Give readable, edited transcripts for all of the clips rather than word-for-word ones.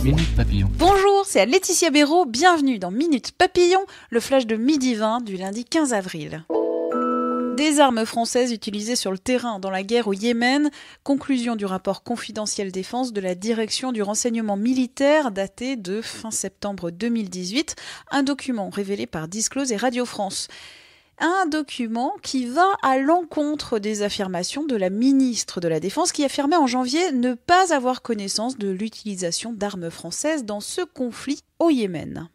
Minute Papillon. Bonjour, c'est Laetitia Béraud, bienvenue dans Minute Papillon, le flash de midi 20 du lundi 15 avril. Des armes françaises utilisées sur le terrain dans la guerre au Yémen, conclusion du rapport confidentiel défense de la direction du renseignement militaire daté de fin septembre 2018, un document révélé par Disclose et Radio France. Un document qui va à l'encontre des affirmations de la ministre de la Défense qui affirmait en janvier ne pas avoir connaissance de l'utilisation d'armes françaises dans ce conflit au Yémen.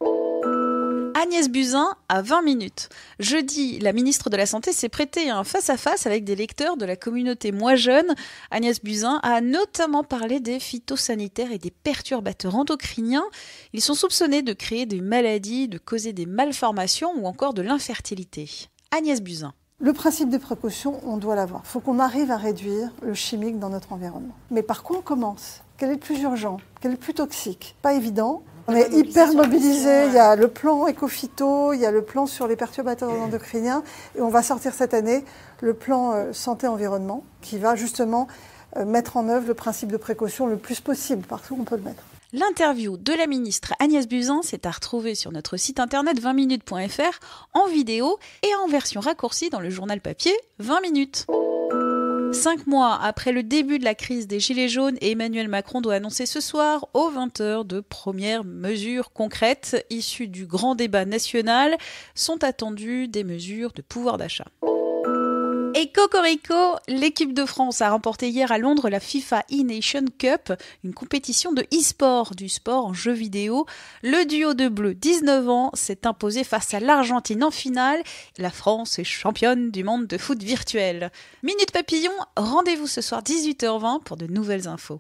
Agnès Buzyn à 20 minutes. Jeudi, la ministre de la Santé s'est prêtée à un face-à-face avec des lecteurs de la communauté Moi Jeune. Agnès Buzyn a notamment parlé des phytosanitaires et des perturbateurs endocriniens. Ils sont soupçonnés de créer des maladies, de causer des malformations ou encore de l'infertilité. Agnès Buzyn. Le principe de précaution, on doit l'avoir. Il faut qu'on arrive à réduire le chimique dans notre environnement. Mais par quoi on commence ? Quel est le plus urgent ? Quel est le plus toxique ? Pas évident. On est hyper mobilisés, il y a le plan éco-phyto, il y a le plan sur les perturbateurs endocriniens et on va sortir cette année le plan santé-environnement qui va justement mettre en œuvre le principe de précaution le plus possible, partout où on peut le mettre. L'interview de la ministre Agnès Buzyn c'est à retrouver sur notre site internet 20minutes.fr en vidéo et en version raccourcie dans le journal papier 20 minutes. 5 mois après le début de la crise des Gilets jaunes, Emmanuel Macron doit annoncer ce soir aux 20h de premières mesures concrètes issues du grand débat national. Sont attendues des mesures de pouvoir d'achat. Et cocorico, l'équipe de France a remporté hier à Londres la FIFA E-Nation Cup, une compétition de e-sport, du sport en jeux vidéo. Le duo de Bleus, 19 ans, s'est imposé face à l'Argentine en finale. La France est championne du monde de foot virtuel. Minute Papillon, rendez-vous ce soir 18h20 pour de nouvelles infos.